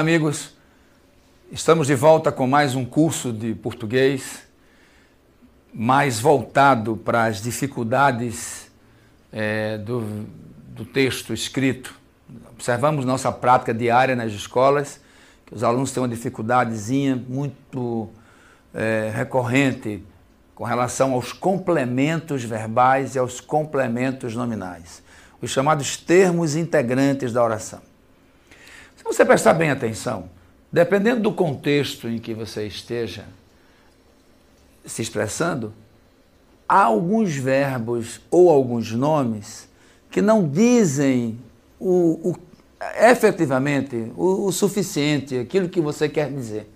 Olá, amigos. Estamos de volta com mais um curso de português, mais voltado para as dificuldades do texto escrito. Observamos nossa prática diária nas escolas, que os alunos têm uma dificuldadezinha muito recorrente com relação aos complementos verbais e aos complementos nominais, os chamados termos integrantes da oração. Se você prestar bem atenção, dependendo do contexto em que você esteja se expressando, há alguns verbos ou alguns nomes que não dizem efetivamente o suficiente, aquilo que você quer dizer,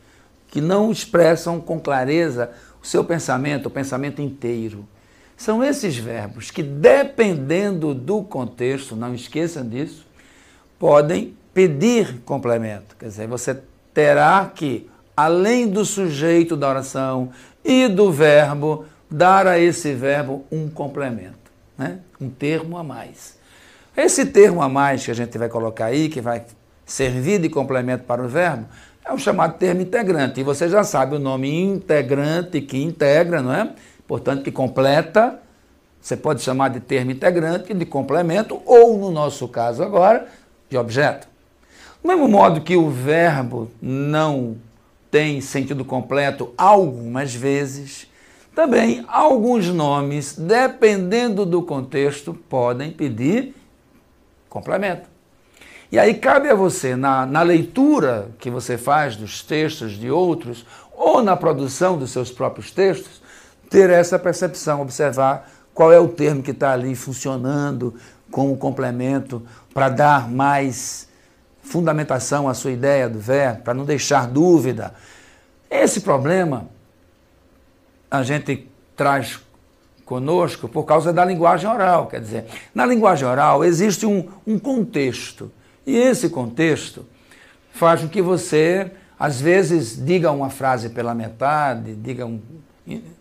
que não expressam com clareza o seu pensamento, o pensamento inteiro. São esses verbos que, dependendo do contexto, não esqueçam disso, podem pedir complemento. Quer dizer, você terá que, além do sujeito da oração e do verbo, dar a esse verbo um complemento, né? Um termo a mais. Esse termo a mais que a gente vai colocar aí, que vai servir de complemento para o verbo, é o chamado termo integrante. E você já sabe o nome integrante, que integra, não é? Portanto, que completa. Você pode chamar de termo integrante, de complemento, ou, no nosso caso agora, de objeto. Do mesmo modo que o verbo não tem sentido completo algumas vezes, também alguns nomes, dependendo do contexto, podem pedir complemento. E aí cabe a você, na leitura que você faz dos textos de outros, ou na produção dos seus próprios textos, ter essa percepção, observar qual é o termo que está ali funcionando como complemento para dar mais fundamentação à sua ideia do verbo, para não deixar dúvida. Esse problema a gente traz conosco por causa da linguagem oral. Quer dizer, na linguagem oral existe um contexto, e esse contexto faz com que você, às vezes, diga uma frase pela metade, diga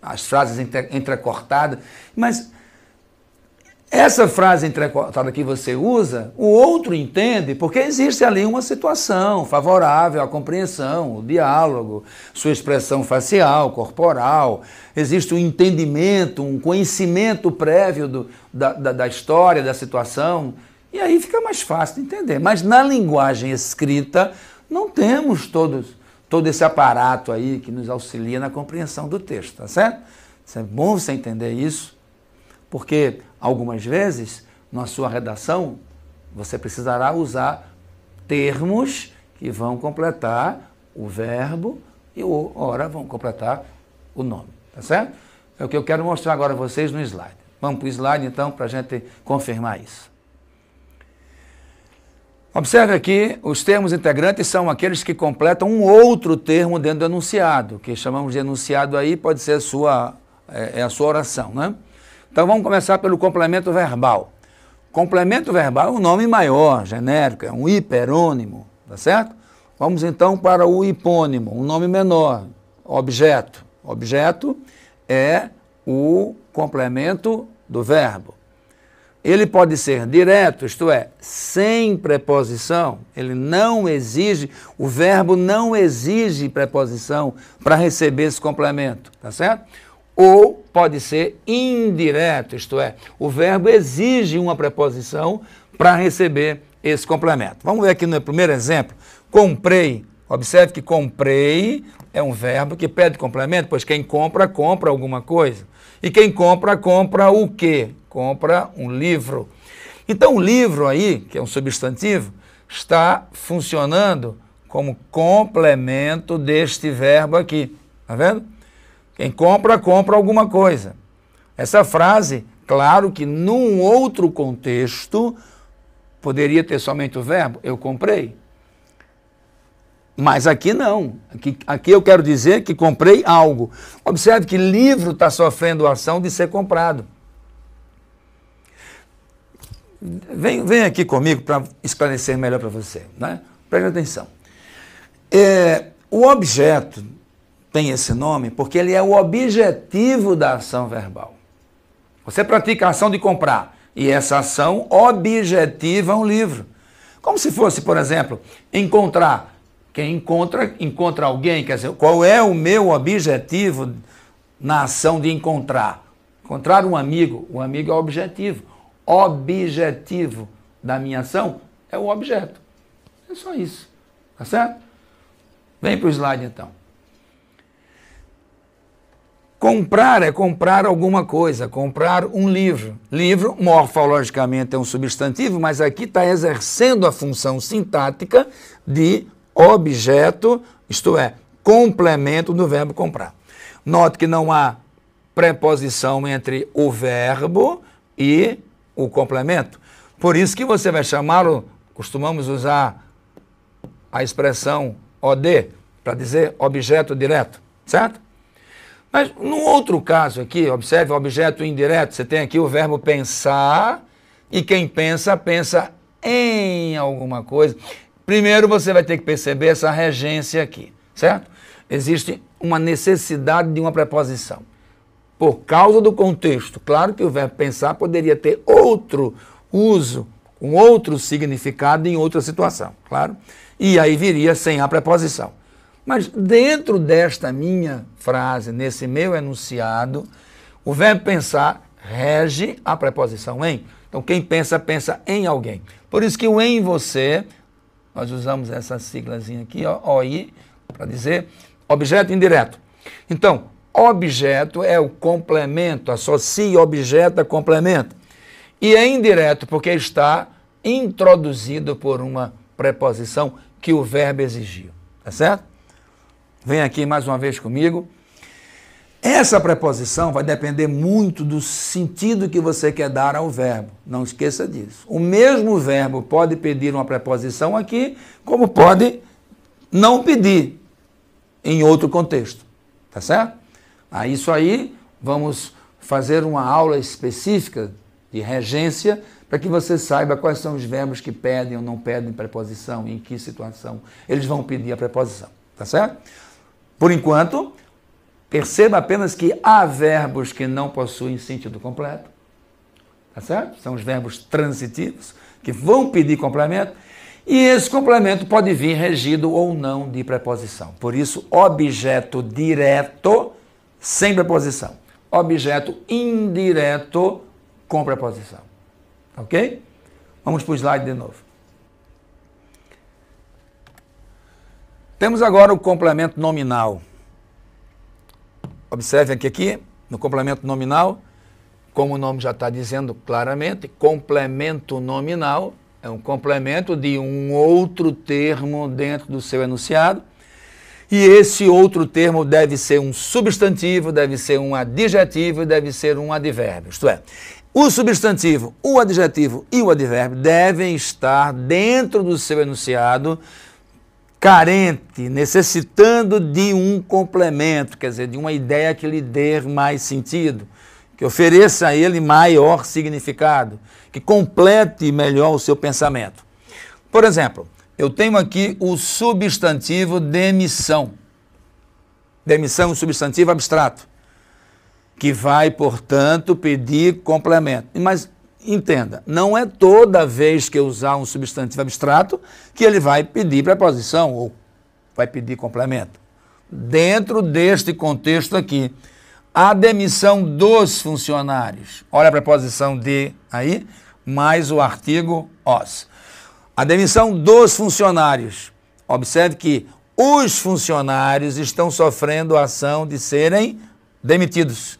as frases entrecortadas, mas essa frase entrecortada que você usa, o outro entende, porque existe ali uma situação favorável à compreensão, o diálogo, sua expressão facial, corporal, existe um entendimento, um conhecimento prévio da história, da situação, e aí fica mais fácil de entender. Mas na linguagem escrita, não temos todo esse aparato aí que nos auxilia na compreensão do texto, tá certo? É bom você entender isso, porque algumas vezes, na sua redação, você precisará usar termos que vão completar o verbo e, ora, vão completar o nome, tá certo? É o que eu quero mostrar agora a vocês no slide. Vamos para o slide, então, para a gente confirmar isso. Observe aqui, os termos integrantes são aqueles que completam um outro termo dentro do enunciado, que chamamos de enunciado aí, pode ser a sua oração, né? Então vamos começar pelo complemento verbal. Complemento verbal é um nome maior, genérico, é um hiperônimo, tá certo? Vamos então para o hipônimo, um nome menor, objeto. Objeto é o complemento do verbo. Ele pode ser direto, isto é, sem preposição, ele não exige, o verbo não exige preposição para receber esse complemento, tá certo? Ou pode ser indireto, isto é, o verbo exige uma preposição para receber esse complemento. Vamos ver aqui no primeiro exemplo, comprei. Observe que comprei é um verbo que pede complemento, pois quem compra, compra alguma coisa. E quem compra, compra o quê? Compra um livro. Então o livro aí, que é um substantivo, está funcionando como complemento deste verbo aqui, tá vendo? Quem compra, compra alguma coisa. Essa frase, claro que num outro contexto, poderia ter somente o verbo, eu comprei. Mas aqui não. Aqui eu quero dizer que comprei algo. Observe que livro está sofrendo a ação de ser comprado. Vem aqui comigo para esclarecer melhor para você, né? Preste atenção. O objeto tem esse nome porque ele é o objetivo da ação verbal. Você pratica a ação de comprar e essa ação objetiva um livro. Como se fosse, por exemplo, encontrar Quem encontra alguém, quer dizer, qual é o meu objetivo na ação de encontrar? Encontrar um amigo. O amigo é o objetivo. Objetivo da minha ação é o objeto. É só isso. Tá certo? Vem para o slide então. Comprar é comprar alguma coisa, comprar um livro. Livro, morfologicamente, é um substantivo, mas aqui está exercendo a função sintática de objeto, isto é, complemento do verbo comprar. Note que não há preposição entre o verbo e o complemento. Por isso que você vai chamá-lo, costumamos usar a expressão OD, para dizer objeto direto, certo? Mas no outro caso aqui, observe o objeto indireto, você tem aqui o verbo pensar, e quem pensa, pensa em alguma coisa. Primeiro você vai ter que perceber essa regência aqui, certo? Existe uma necessidade de uma preposição. Por causa do contexto, claro que o verbo pensar poderia ter outro uso, com outro significado em outra situação, claro? E aí viria sem a preposição. Mas dentro desta minha frase, nesse meu enunciado, o verbo pensar rege a preposição em. Então quem pensa, pensa em alguém. Por isso que o em você, nós usamos essa siglazinha aqui, ó, OI, para dizer objeto indireto. Então, objeto é o complemento, associa objeto a complemento. E é indireto porque está introduzido por uma preposição que o verbo exigiu. Tá certo? Vem aqui mais uma vez comigo. Essa preposição vai depender muito do sentido que você quer dar ao verbo. Não esqueça disso. O mesmo verbo pode pedir uma preposição aqui, como pode não pedir em outro contexto. Tá certo? Isso aí, vamos fazer uma aula específica de regência para que você saiba quais são os verbos que pedem ou não pedem preposição, em que situação eles vão pedir a preposição. Tá certo? Por enquanto, perceba apenas que há verbos que não possuem sentido completo. Tá certo? São os verbos transitivos, que vão pedir complemento, e esse complemento pode vir regido ou não de preposição. Por isso, objeto direto sem preposição. Objeto indireto com preposição. Ok? Vamos para o slide de novo. Temos agora o complemento nominal. Observe aqui, no complemento nominal, como o nome já está dizendo claramente, complemento nominal é um complemento de um outro termo dentro do seu enunciado, e esse outro termo deve ser um substantivo, deve ser um adjetivo e deve ser um advérbio. Isto é, o substantivo, o adjetivo e o advérbio devem estar dentro do seu enunciado carente, necessitando de um complemento, quer dizer, de uma ideia que lhe dê mais sentido, que ofereça a ele maior significado, que complete melhor o seu pensamento. Por exemplo, eu tenho aqui o substantivo demissão. Demissão é um substantivo abstrato, que vai, portanto, pedir complemento. Mas entenda, não é toda vez que eu usar um substantivo abstrato que ele vai pedir preposição ou vai pedir complemento. Dentro deste contexto aqui, a demissão dos funcionários. Olha a preposição de aí, mais o artigo os. A demissão dos funcionários. Observe que os funcionários estão sofrendo a ação de serem demitidos.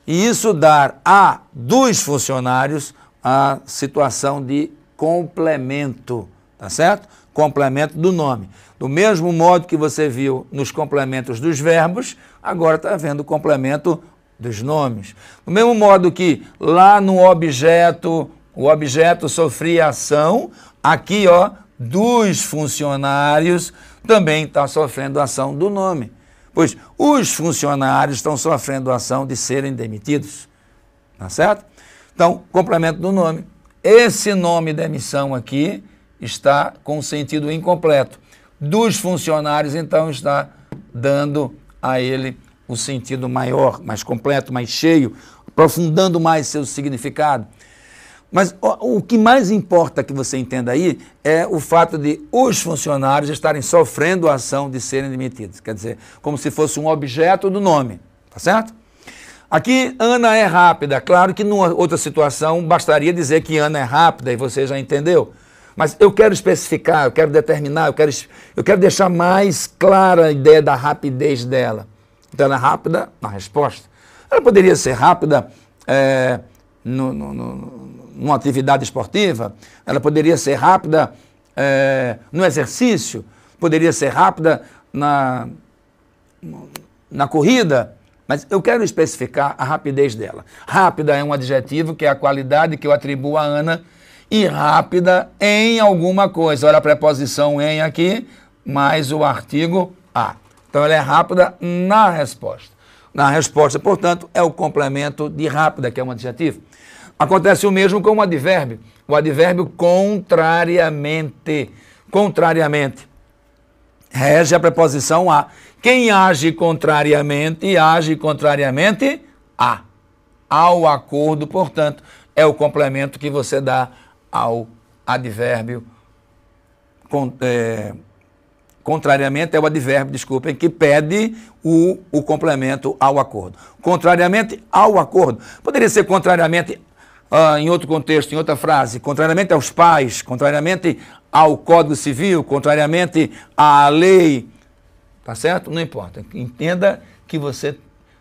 E isso dar a dos funcionários a situação de complemento, tá certo? Complemento do nome. Do mesmo modo que você viu nos complementos dos verbos, agora está vendo o complemento dos nomes. Do mesmo modo que lá no objeto, o objeto sofria ação, aqui, ó, dos funcionários também está sofrendo a ação do nome. Pois os funcionários estão sofrendo a ação de serem demitidos. Tá certo? Então, complemento do nome. Esse nome demissão aqui está com sentido incompleto. Dos funcionários, então, está dando a ele o sentido maior, mais completo, mais cheio, aprofundando mais seu significado. Mas o que mais importa que você entenda aí é o fato de os funcionários estarem sofrendo a ação de serem demitidos. Quer dizer, como se fosse um objeto do nome, tá certo? Aqui, Ana é rápida. Claro que numa outra situação bastaria dizer que Ana é rápida e você já entendeu. Mas eu quero especificar, eu quero determinar, eu quero deixar mais clara a ideia da rapidez dela. Então ela é rápida na resposta. Ela poderia ser rápida numa atividade esportiva, ela poderia ser rápida no exercício, poderia ser rápida na corrida, mas eu quero especificar a rapidez dela. Rápida é um adjetivo que é a qualidade que eu atribuo a Ana, e rápida em alguma coisa. Olha a preposição em aqui, mais o artigo a. Então ela é rápida na resposta. Na resposta, portanto, é o complemento de rápida, que é um adjetivo. Acontece o mesmo com o advérbio. O advérbio contrariamente. Contrariamente. Rege a preposição a. Quem age contrariamente a. Ao acordo, portanto, é o complemento que você dá ao advérbio. Contrariamente é o advérbio, desculpem, que pede o complemento ao acordo. Contrariamente ao acordo. Poderia ser contrariamente, em outro contexto, em outra frase, contrariamente aos pais, contrariamente ao Código Civil, contrariamente à lei. Tá certo? Não importa. Entenda que você,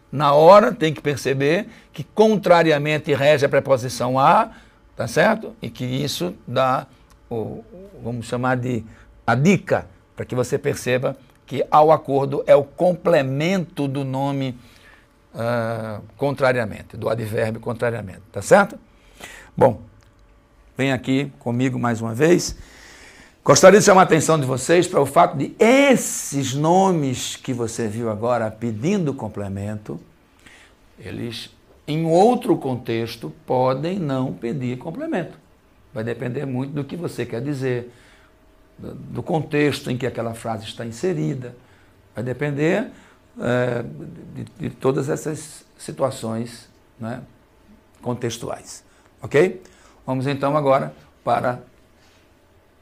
na hora, tem que perceber que contrariamente rege a preposição a, tá certo? E que isso dá, vamos chamar de a dica, para que você perceba que ao acordo é o complemento do nome contrariamente, do advérbio contrariamente, tá certo? Bom, vem aqui comigo mais uma vez. Gostaria de chamar a atenção de vocês para o fato de esses nomes que você viu agora pedindo complemento, eles, em outro contexto, podem não pedir complemento. Vai depender muito do que você quer dizer, do contexto em que aquela frase está inserida. Vai depender de todas essas situações, né, contextuais. Ok? Vamos então agora para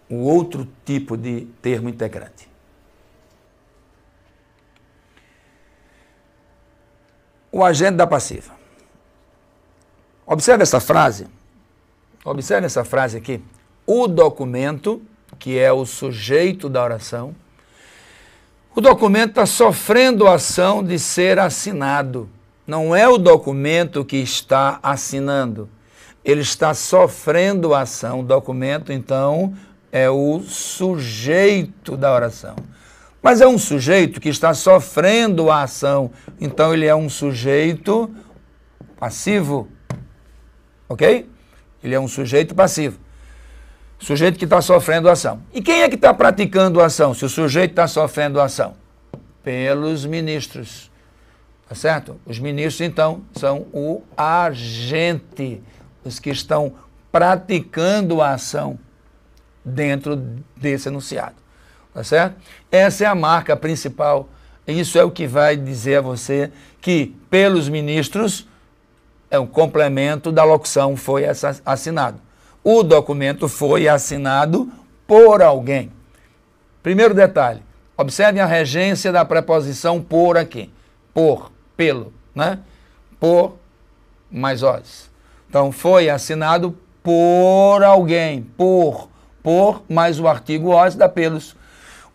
o outro tipo de termo integrante. O agente da passiva. Observe essa frase aqui. O documento, que é o sujeito da oração, o documento está sofrendo a ação de ser assinado. Não é o documento que está assinando. Ele está sofrendo a ação. O documento, então, é o sujeito da oração. Mas é um sujeito que está sofrendo a ação. Então, ele é um sujeito passivo. Ok? Ele é um sujeito passivo. Sujeito que está sofrendo a ação. E quem é que está praticando a ação, se o sujeito está sofrendo a ação? Pelos ministros. Tá certo? Os ministros, então, são o agente, os que estão praticando a ação dentro desse enunciado. Tá certo? Essa é a marca principal. Isso é o que vai dizer a você que, pelos ministros, é um complemento da locução foi assinado. O documento foi assinado por alguém. Primeiro detalhe, observem a regência da preposição por aqui. Por, pelo, né? Por mais os. Então, foi assinado por alguém. Por mais o artigo os dá pelos.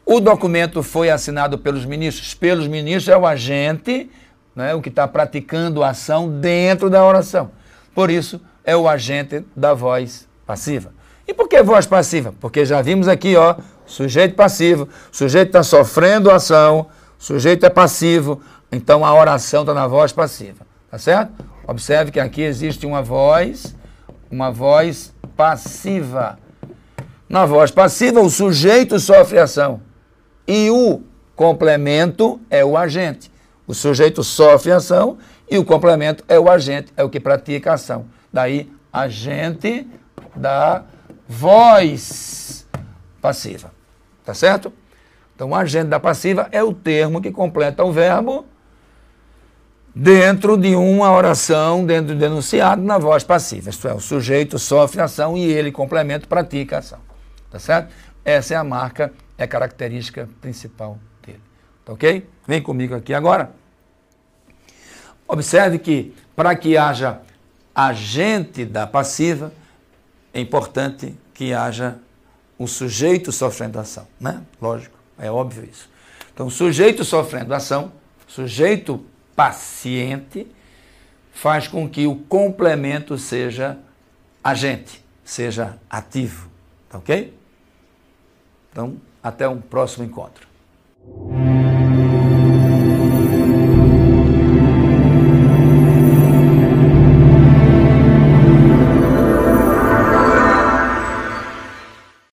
O documento foi assinado pelos ministros. Pelos ministros é o agente, né, o que está praticando a ação dentro da oração. Por isso, é o agente da voz passiva. E por que voz passiva? Porque já vimos aqui, ó, sujeito passivo, sujeito está sofrendo a ação, sujeito é passivo, então a oração está na voz passiva. Tá certo? Observe que aqui existe uma voz passiva. Na voz passiva, o sujeito sofre ação e o complemento é o agente. O sujeito sofre ação e o complemento é o agente, é o que pratica a ação. Daí, agente da voz passiva. Tá certo? Então, o agente da passiva é o termo que completa o verbo dentro de uma oração, dentro do enunciado, na voz passiva. Isto é, o sujeito sofre a ação e ele, complemento, pratica a ação. Tá certo? Essa é a marca, é a característica principal dele. Tá ok? Vem comigo aqui agora. Observe que, para que haja agente da passiva, é importante que haja o sujeito sofrendo ação, né? Lógico, é óbvio isso. Então, sujeito sofrendo ação, sujeito paciente, faz com que o complemento seja agente, seja ativo, tá ok? Então, até um próximo encontro.